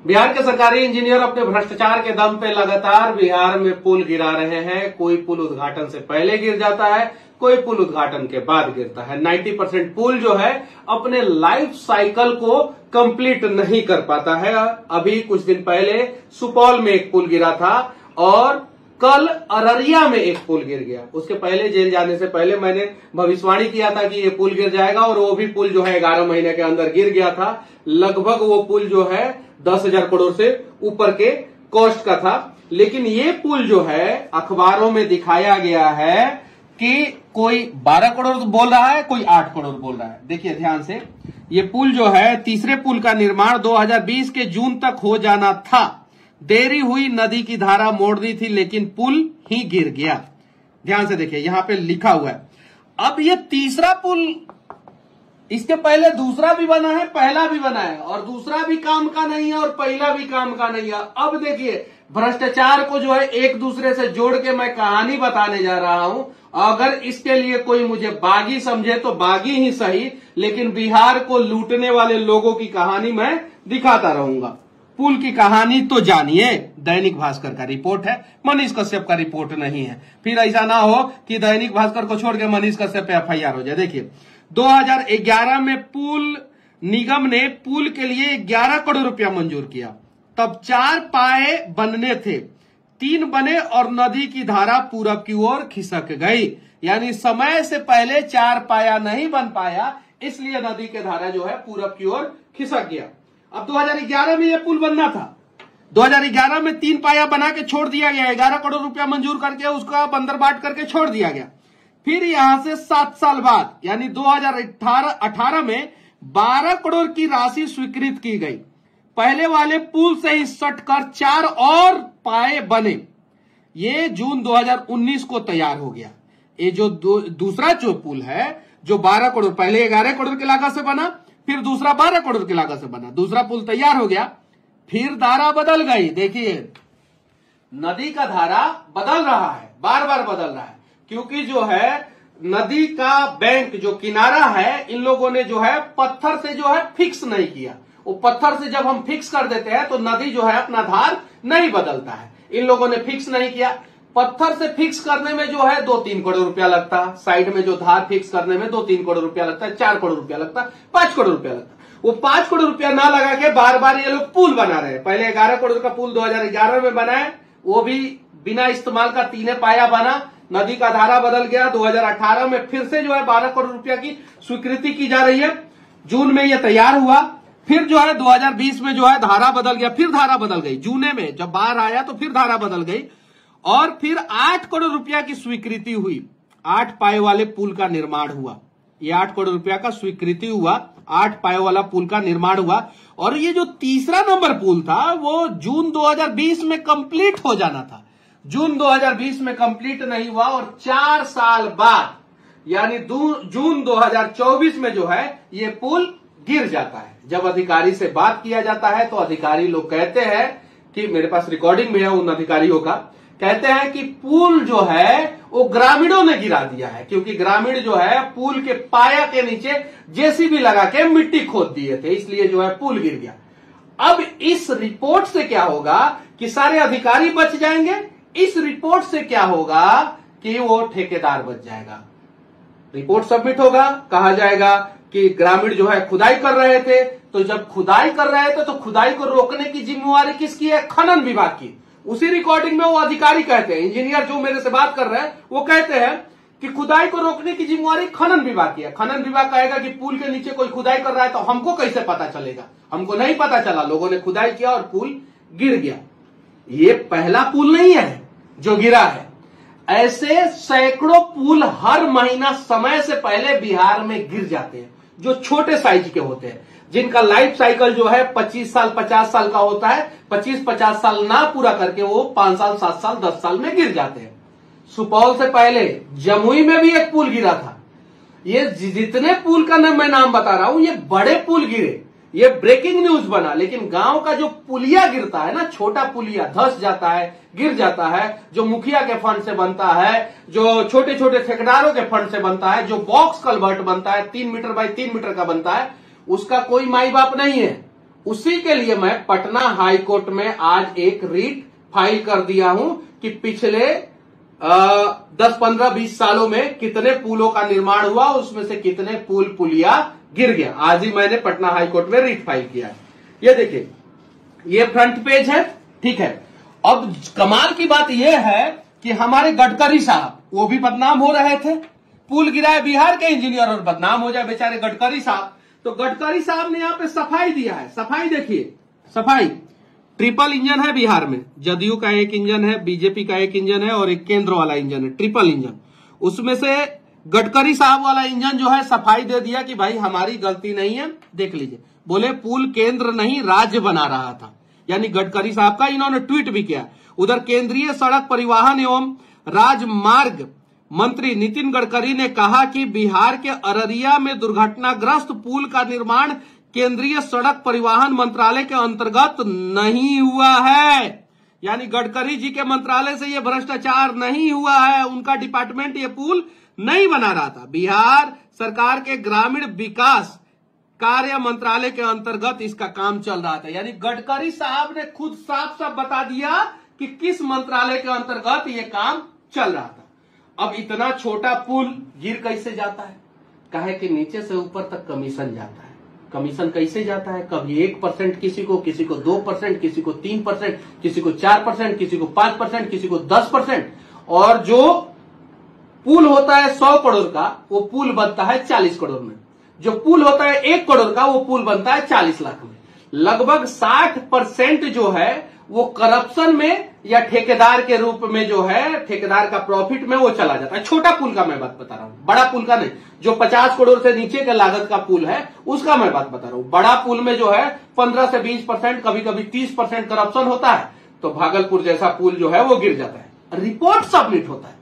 बिहार के सरकारी इंजीनियर अपने भ्रष्टाचार के दम पे लगातार बिहार में पुल गिरा रहे हैं। कोई पुल उद्घाटन से पहले गिर जाता है, कोई पुल उद्घाटन के बाद गिरता है। 90% पुल जो है अपने लाइफ साइकिल को कंप्लीट नहीं कर पाता है। अभी कुछ दिन पहले सुपौल में एक पुल गिरा था और कल अररिया में एक पुल गिर गया। उसके पहले जेल जाने से पहले मैंने भविष्यवाणी किया था कि ये पुल गिर जाएगा और वो भी पुल जो है 11 महीने के अंदर गिर गया था। लगभग वो पुल जो है 10,000 करोड़ से ऊपर के कॉस्ट का था। लेकिन ये पुल जो है अखबारों में दिखाया गया है कि कोई 12 करोड़ बोल रहा है, कोई 8 करोड़ बोल रहा है। देखिए ध्यान से, ये पुल जो है तीसरे पुल का निर्माण 2020 के जून तक हो जाना था। देरी हुई, नदी की धारा मोड़ दी थी, लेकिन पुल ही गिर गया। ध्यान से देखिए, यहां पे लिखा हुआ है। अब ये तीसरा पुल, इसके पहले दूसरा भी बना है, पहला भी बना है, और दूसरा भी काम का नहीं है और पहला भी काम का नहीं है। अब देखिए, भ्रष्टाचार को जो है एक दूसरे से जोड़ के मैं कहानी बताने जा रहा हूं। अगर इसके लिए कोई मुझे बागी समझे तो बागी ही सही, लेकिन बिहार को लूटने वाले लोगों की कहानी मैं दिखाता रहूंगा। पुल की कहानी तो जानिए, दैनिक भास्कर का रिपोर्ट है, मनीष कश्यप का रिपोर्ट नहीं है। फिर ऐसा ना हो कि दैनिक भास्कर को छोड़ के मनीष कश्यप पे FIR हो जाए। देखिए, 2011 में पुल निगम ने पुल के लिए 11 करोड़ रुपया मंजूर किया। तब 4 पाए बनने थे, 3 बने और नदी की धारा पूरब की ओर खिसक गई। यानी समय से पहले 4 पाया नहीं बन पाया, इसलिए नदी की धारा जो है पूरब की ओर खिसक गया। अब 2011 में यह पुल बनना था। 2011 में 3 पाया बना के छोड़ दिया गया, 11 करोड़ रुपया मंजूर करके उसका बंदर बाट करके छोड़ दिया गया। फिर यहां से 7 साल बाद यानी 2018 में 12 करोड़ की राशि स्वीकृत की गई। पहले वाले पुल से ही सटकर 4 और पाए बने। ये जून 2019 को तैयार हो गया। ये जो दूसरा जो पुल है, जो 12 करोड़, पहले 11 करोड़ की लागत से बना, फिर दूसरा 12 करोड़ की लागत से बना। दूसरा पुल तैयार हो गया, फिर धारा बदल गई। देखिए, नदी का धारा बदल रहा है, बार बार बदल रहा है, क्योंकि जो है नदी का बैंक जो किनारा है, इन लोगों ने जो है पत्थर से जो है फिक्स नहीं किया। वो पत्थर से जब हम फिक्स कर देते हैं तो नदी जो है अपना धार नहीं बदलता है। इन लोगों ने फिक्स नहीं किया। पत्थर से फिक्स करने में जो है 2-3 करोड़ रुपया लगता है, साइड में जो धार फिक्स करने में 2-3 करोड़ रुपया लगता है, 4 करोड़ रुपया लगता है, 5 करोड़ रुपया लगता है। वो 5 करोड़ रुपया ना लगा के बार बार ये लोग पुल बना रहे हैं। पहले 11 करोड़ का पुल 2011 में बना है, वो भी बिना इस्तेमाल का 3 पाया बना, नदी का धारा बदल गया। 2018 में फिर से जो है 12 करोड़ रुपया की स्वीकृति की जा रही है। जून में यह तैयार हुआ, फिर जो है 2020 में जो है धारा बदल गया, फिर धारा बदल गई। जून में जब बाढ़ आया तो फिर धारा बदल गई और फिर 8 करोड़ रुपया की स्वीकृति हुई। 8 पाए वाले पुल का निर्माण हुआ। ये 8 करोड़ रुपया का स्वीकृति हुआ, 8 पाए वाला पुल का निर्माण हुआ। और ये जो तीसरा नंबर पुल था वो जून 2020 में कंप्लीट हो जाना था। जून 2020 में कंप्लीट नहीं हुआ और 4 साल बाद यानी जून 2024 में जो है ये पुल गिर जाता है। जब अधिकारी से बात किया जाता है तो अधिकारी लोग कहते हैं कि, मेरे पास रिकॉर्डिंग में है उन अधिकारियों का, कहते हैं कि पुल जो है वो ग्रामीणों ने गिरा दिया है, क्योंकि ग्रामीण जो है पुल के पाया के नीचे JCB लगा के मिट्टी खोद दिए थे, इसलिए जो है पुल गिर गया। अब इस रिपोर्ट से क्या होगा कि सारे अधिकारी बच जाएंगे, इस रिपोर्ट से क्या होगा कि वो ठेकेदार बच जाएगा। रिपोर्ट सबमिट होगा, कहा जाएगा कि ग्रामीण जो है खुदाई कर रहे थे, तो जब खुदाई कर रहे थे तो खुदाई को रोकने की जिम्मेवारी किसकी है? खनन विभाग की। उसी रिकॉर्डिंग में वो अधिकारी कहते हैं, इंजीनियर जो मेरे से बात कर रहे हैं वो कहते हैं कि खुदाई को रोकने की जिम्मेवारी खनन विभाग की है। खनन विभाग कहेगा कि पुल के नीचे कोई खुदाई कर रहा है तो हमको कैसे पता चलेगा? हमको नहीं पता चला, लोगों ने खुदाई किया और पुल गिर गया। ये पहला पुल नहीं है जो गिरा है। ऐसे सैकड़ों पुल हर महीना समय से पहले बिहार में गिर जाते हैं, जो छोटे साइज के होते हैं, जिनका लाइफ साइकिल जो है 25 साल 50 साल का होता है। 25-50 साल ना पूरा करके वो 5 साल 7 साल 10 साल में गिर जाते हैं। सुपौल से पहले जमुई में भी एक पुल गिरा था। ये जितने पुल का मैं नाम बता रहा हूं, ये बड़े पुल गिरे, ये ब्रेकिंग न्यूज बना। लेकिन गांव का जो पुलिया गिरता है ना, छोटा पुलिया धस जाता है, गिर जाता है, जो मुखिया के फंड से बनता है, जो छोटे छोटे ठेकेदारों के फंड से बनता है, जो बॉक्स कल्वर्ट बनता है 3 मीटर बाय 3 मीटर का बनता है, उसका कोई माई बाप नहीं है। उसी के लिए मैं पटना हाई कोर्ट में आज एक रीट फाइल कर दिया हूं कि पिछले 10, 15, 20 सालों में कितने पुलों का निर्माण हुआ, उसमें से कितने पुल पुलिया गिर गया। आज ही मैंने पटना हाई कोर्ट में रीट फाइल किया है। ये देखिए, ये फ्रंट पेज है, ठीक है। अब कमाल की बात यह है कि हमारे गडकरी साहब वो भी बदनाम हो रहे थे, पुल गिराए बिहार के इंजीनियर और बदनाम हो जाए बेचारे गडकरी साहब। तो गडकरी साहब ने यहां पे सफाई दिया है। सफाई देखिए, सफाई ट्रिपल इंजन है बिहार में, जदयू का एक इंजन है, बीजेपी का एक इंजन है और एक केंद्र वाला इंजन है, ट्रिपल इंजन। उसमें से गडकरी साहब वाला इंजन जो है सफाई दे दिया कि भाई हमारी गलती नहीं है। देख लीजिए, बोले पुल केंद्र नहीं राज्य बना रहा था, यानी गडकरी साहब का इन्होंने ट्वीट भी किया। उधर केंद्रीय सड़क परिवहन एवं राजमार्ग मंत्री नितिन गडकरी ने कहा कि बिहार के अररिया में दुर्घटनाग्रस्त पुल का निर्माण केंद्रीय सड़क परिवहन मंत्रालय के अंतर्गत नहीं हुआ है, यानी गडकरी जी के मंत्रालय से यह भ्रष्टाचार नहीं हुआ है, उनका डिपार्टमेंट ये पुल नहीं बना रहा था। बिहार सरकार के ग्रामीण विकास कार्य मंत्रालय के अंतर्गत इसका काम चल रहा था। यानी गडकरी साहब ने खुद साफ साफ बता दिया कि किस मंत्रालय के अंतर्गत ये काम चल रहा था। अब इतना छोटा पुल गिर कैसे जाता है? कहे कि नीचे से ऊपर तक कमीशन जाता है। कमीशन कैसे जाता है? कभी 1% किसी को 2%, किसी को 3%, किसी को 4%, किसी को 5%, किसी को 10%। और जो पुल होता है 100 करोड़ का, वो पुल बनता है 40 करोड़ में। जो पुल होता है 1 करोड़ का, वो पुल बनता है 40 लाख में। लगभग 60% जो है वो करप्शन में या ठेकेदार के रूप में जो है, ठेकेदार का प्रॉफिट में वो चला जाता है। छोटा पुल का मैं बात बता रहा हूं, बड़ा पुल का नहीं। जो 50 करोड़ से नीचे के लागत का पुल है उसका मैं बात बता रहा हूं। बड़ा पुल में जो है 15 से 20%, कभी कभी 30% करप्शन होता है। तो भागलपुर जैसा पुल जो है वो गिर जाता है। रिपोर्ट सबमिट होता है।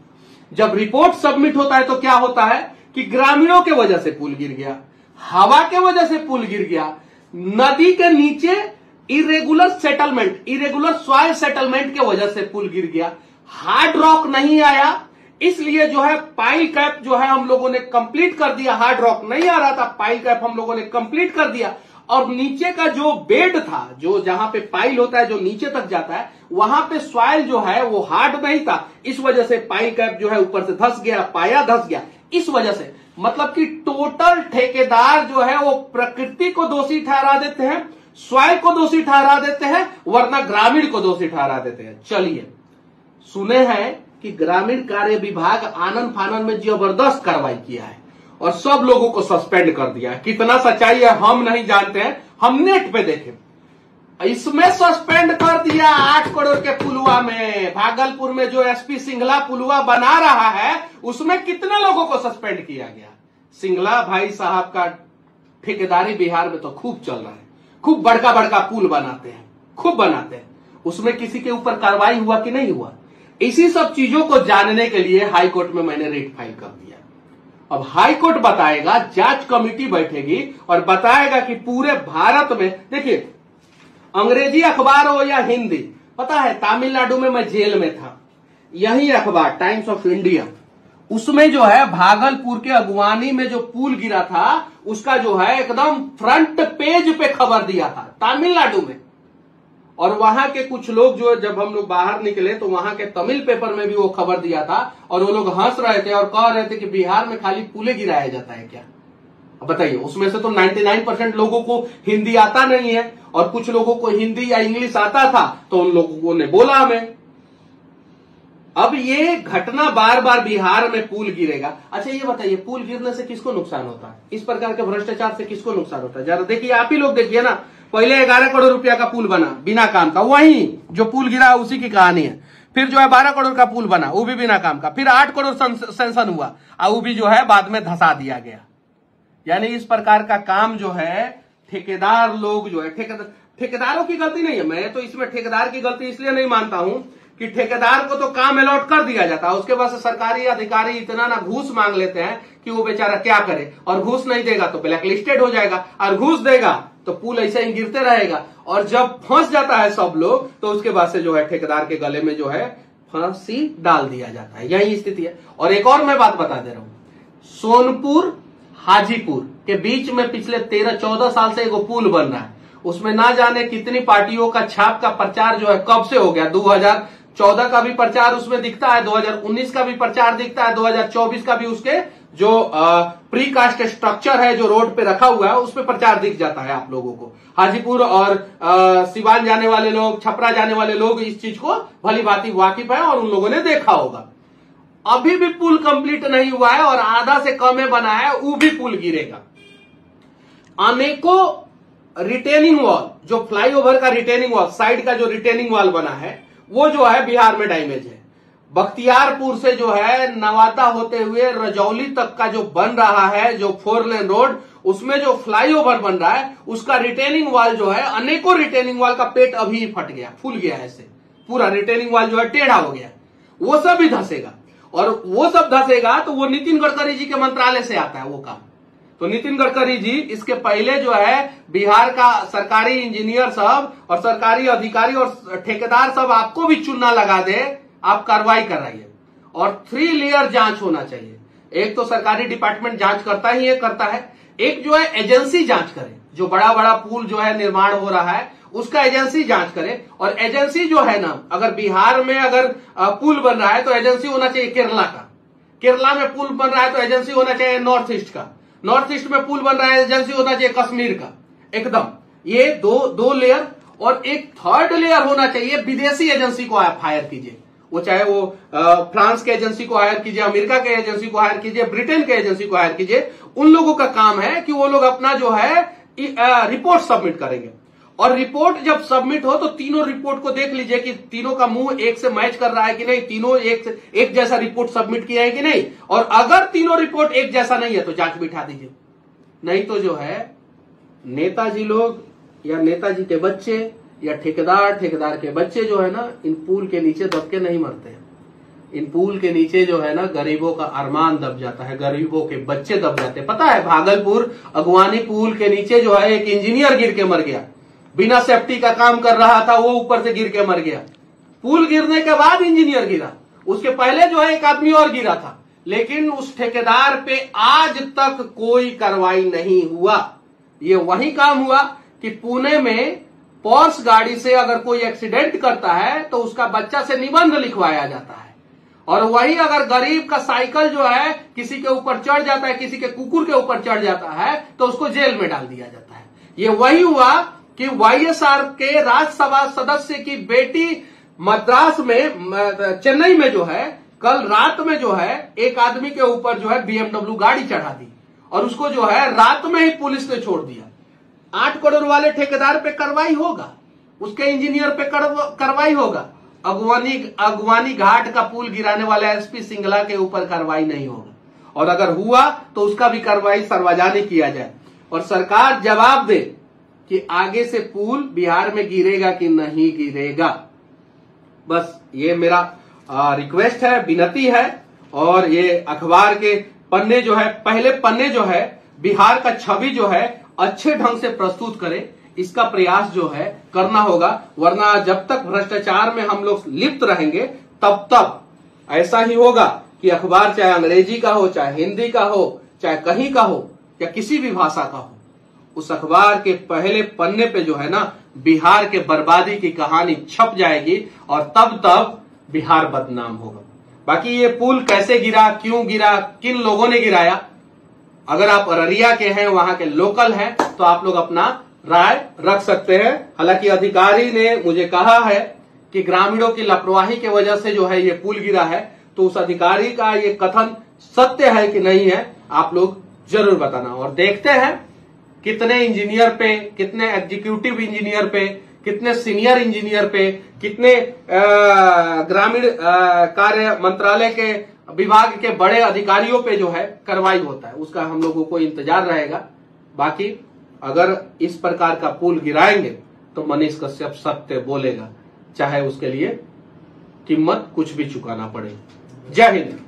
जब रिपोर्ट सबमिट होता है तो क्या होता है कि ग्रामीणों के वजह से पुल गिर गया, हवा के वजह से पुल गिर गया, नदी के नीचे irregular settlement, irregular soil settlement के वजह से पुल गिर गया, हार्ड रॉक नहीं आया, इसलिए जो है पाइल कैप जो है हम लोगों ने कंप्लीट कर दिया। हार्ड रॉक नहीं आ रहा था, पाइल कैप हम लोगों ने कंप्लीट कर दिया। और नीचे का जो बेड था, जो जहां पे पाइल होता है जो नीचे तक जाता है, वहां पे सॉइल जो है वो हार्ड नहीं था। इस वजह से पाइल कैप जो है ऊपर से धस गया, पाया धस गया। इस वजह से मतलब कि टोटल ठेकेदार जो है वो प्रकृति को दोषी ठहरा देते हैं, सॉइल को दोषी ठहरा देते हैं, वरना ग्रामीण को दोषी ठहरा देते हैं। चलिए, सुने हैं कि ग्रामीण कार्य विभाग आनन फानन में जबरदस्त कार्रवाई किया है और सब लोगों को सस्पेंड कर दिया है। कितना सच्चाई है हम नहीं जानते हैं, हम नेट पे देखें। इसमें सस्पेंड कर दिया 8 करोड़ के पुलवा में। भागलपुर में जो एसपी सिंगला पुलवा बना रहा है उसमें कितने लोगों को सस्पेंड किया गया? सिंगला भाई साहब का ठेकेदारी बिहार में तो खूब चल रहा है, खूब बड़का बड़का पुल बनाते हैं, खूब बनाते हैं। उसमें किसी के ऊपर कार्रवाई हुआ कि नहीं हुआ? इसी सब चीजों को जानने के लिए हाई कोर्ट में मैंने रिट फाइल कर दिया। अब हाई कोर्ट बताएगा, जांच कमेटी बैठेगी और बताएगा कि पूरे भारत में, देखिए अंग्रेजी अखबार हो या हिंदी, पता है तमिलनाडु में मैं जेल में था, यही अखबार टाइम्स ऑफ इंडिया, उसमें जो है भागलपुर के अगवानी में जो पुल गिरा था उसका जो है एकदम फ्रंट पेज पे खबर दिया था तमिलनाडु में। और वहां के कुछ लोग जो, जब हम लोग बाहर निकले तो वहां के तमिल पेपर में भी वो खबर दिया था और वो लोग हंस रहे थे और कह रहे थे कि बिहार में खाली पुले गिराया जाता है क्या? अब बताइए, उसमें से तो 99% लोगों को हिंदी आता नहीं है और कुछ लोगों को हिंदी या इंग्लिश आता था, तो उन लोगों ने बोला हमें। अब ये घटना बार बार बिहार में पुल गिरेगा। अच्छा ये बताइए, पुल गिरने से किसको नुकसान होता है? इस प्रकार के भ्रष्टाचार से किसको नुकसान होता है? जरा देखिए, आप ही लोग देखिए ना। पहले 11 करोड़ रुपया का पुल बना बिना काम का, वही जो पुल गिरा उसी की कहानी है। फिर जो है 12 करोड़ का पुल बना, वो भी बिना काम का। फिर 8 करोड़ सेंशन हुआ और वो भी जो है बाद में धसा दिया गया। यानी इस प्रकार का काम जो है ठेकेदार लोग जो है, ठेकेदारों की गलती नहीं है। मैं तो इसमें ठेकेदार की गलती इसलिए नहीं मानता हूं कि ठेकेदार को तो काम अलॉट कर दिया जाता है, उसके बाद से सरकारी अधिकारी इतना ना घूस मांग लेते हैं कि वो बेचारा क्या करे। और घूस नहीं देगा तो ब्लैक लिस्टेड हो जाएगा, और घूस देगा तो पुल ऐसे ही गिरते रहेगा। और जब फंस जाता है सब लोग तो उसके बाद से जो है ठेकेदार के गले में जो है फांसी डाल दिया जाता है। यही स्थिति है। और एक और मैं बात बता दे रहा हूं, सोनपुर हाजीपुर के बीच में पिछले 13-14 साल से एगो पुल बन रहा है। उसमें ना जाने कितनी पार्टियों का छाप का प्रचार जो है कब से हो गया। 2014 का भी प्रचार उसमें दिखता है, 2019 का भी प्रचार दिखता है, 2024 का भी उसके जो प्रीकास्ट स्ट्रक्चर है जो रोड पे रखा हुआ है उसमें प्रचार दिख जाता है आप लोगों को। हाजीपुर और सिवान जाने वाले लोग, छपरा जाने वाले लोग इस चीज को भली भांति वाकिफ है और उन लोगों ने देखा होगा। अभी भी पुल कंप्लीट नहीं हुआ है और आधा से कम है बना है, वो भी पुल गिरेगा। अनेकों रिटेनिंग वॉल, जो फ्लाईओवर का रिटेनिंग वॉल, साइड का जो रिटेनिंग वॉल बना है वो जो है बिहार में डैमेज है। बख्तियारपुर से जो है नवादा होते हुए रजौली तक का जो बन रहा है, जो 4 लेन रोड, उसमें जो फ्लाईओवर बन रहा है उसका रिटेनिंग वॉल जो है, अनेकों रिटेनिंग वॉल का पेट अभी ही फट गया, फूल गया है, ऐसे पूरा रिटेनिंग वॉल जो है टेढ़ा हो गया, वो सब भी धंसेगा। और वो सब धंसेगा तो वो नितिन गडकरी जी के मंत्रालय से आता है वो काम। तो नितिन गडकरी जी इसके पहले जो है बिहार का सरकारी इंजीनियर सब और सरकारी अधिकारी और ठेकेदार सब आपको भी चुनना लगा दे, आप कार्रवाई कराइए। और 3 लेयर जांच होना चाहिए। एक तो सरकारी डिपार्टमेंट जांच करता है, एक जो है एजेंसी जांच करे, जो बड़ा बड़ा पुल जो है निर्माण हो रहा है उसका एजेंसी जांच करे। और एजेंसी जो है ना, अगर बिहार में अगर पुल बन रहा है तो एजेंसी होना चाहिए केरला का, केरला में पुल बन रहा है तो एजेंसी होना चाहिए नॉर्थ ईस्ट का, नॉर्थ ईस्ट में पुल बन रहा है एजेंसी होना चाहिए कश्मीर का, एकदम। ये दो लेयर। और एक 3rd लेयर होना चाहिए, विदेशी एजेंसी को आप हायर कीजिए, वो चाहे वो फ्रांस के एजेंसी को हायर कीजिए, अमेरिका के एजेंसी को हायर कीजिए, ब्रिटेन के एजेंसी को हायर कीजिए। उन लोगों का काम है कि वो लोग अपना जो है रिपोर्ट सबमिट करेंगे। और रिपोर्ट जब सबमिट हो तो तीनों रिपोर्ट को देख लीजिए कि तीनों का मुंह एक से मैच कर रहा है कि नहीं, तीनों एक जैसा रिपोर्ट सबमिट किया है कि नहीं। और अगर तीनों रिपोर्ट एक जैसा नहीं है तो जांच बिठा दीजिए। नहीं तो जो है नेताजी लोग या नेताजी के बच्चे या ठेकेदार के बच्चे जो है ना, इन पुल के नीचे दब के नहीं मरते हैं। इन पुल के नीचे जो है ना गरीबों का अरमान दब जाता है, गरीबों के बच्चे दब जाते हैं। पता है भागलपुर अगवानी पुल के नीचे जो है एक इंजीनियर गिर के मर गया, बिना सेफ्टी का काम कर रहा था, वो ऊपर से गिर के मर गया। पुल गिरने के बाद इंजीनियर गिरा, उसके पहले जो है एक आदमी और गिरा था, लेकिन उस ठेकेदार पे आज तक कोई कार्रवाई नहीं हुआ। ये वही काम हुआ कि पुणे में पोर्स गाड़ी से अगर कोई एक्सीडेंट करता है तो उसका बच्चा से निबंध लिखवाया जाता है। और वही अगर गरीब का साइकिल जो है किसी के ऊपर चढ़ जाता है, किसी के कुकुर के ऊपर चढ़ जाता है तो उसको जेल में डाल दिया जाता है। ये वही हुआ कि वाईएसआर के राज्यसभा सदस्य की बेटी मद्रास में, चेन्नई में जो है कल रात में जो है एक आदमी के ऊपर जो है BMW गाड़ी चढ़ा दी और उसको जो है रात में ही पुलिस ने छोड़ दिया। 8 करोड़ वाले ठेकेदार पे कार्रवाई होगा, उसके इंजीनियर पे कार्रवाई होगा। अगवानी घाट का पुल गिराने वाले एसपी सिंगला के ऊपर कार्रवाई नहीं होगा। और अगर हुआ तो उसका भी कार्रवाई सार्वजनिक किया जाए और सरकार जवाब दे कि आगे से पुल बिहार में गिरेगा कि नहीं गिरेगा। बस ये मेरा रिक्वेस्ट है, विनती है। और ये अखबार के पन्ने जो है, पहले पन्ने जो है बिहार का छवि जो है अच्छे ढंग से प्रस्तुत करे, इसका प्रयास जो है करना होगा। वरना जब तक भ्रष्टाचार में हम लोग लिप्त रहेंगे तब तक ऐसा ही होगा कि अखबार चाहे अंग्रेजी का हो, चाहे हिंदी का हो, चाहे कहीं का हो या किसी भी भाषा का हो, उस अखबार के पहले पन्ने पे जो है ना बिहार के बर्बादी की कहानी छप जाएगी और तब बिहार बदनाम होगा। बाकी ये पुल कैसे गिरा, क्यों गिरा, किन लोगों ने गिराया, अगर आप अररिया के हैं, वहां के लोकल हैं, तो आप लोग अपना राय रख सकते हैं। हालांकि अधिकारी ने मुझे कहा है कि ग्रामीणों की लापरवाही की वजह से जो है ये पुल गिरा है, तो उस अधिकारी का ये कथन सत्य है कि नहीं है आप लोग जरूर बताना। और देखते हैं कितने इंजीनियर पे, कितने एग्जीक्यूटिव इंजीनियर पे, कितने सीनियर इंजीनियर पे, कितने ग्रामीण कार्य मंत्रालय के विभाग के बड़े अधिकारियों पे जो है कार्रवाई होता है, उसका हम लोगों को इंतजार रहेगा। बाकी अगर इस प्रकार का पुल गिराएंगे तो मनीष कश्यप सत्य बोलेगा, चाहे उसके लिए कीमत कुछ भी चुकाना पड़े। जय हिंद।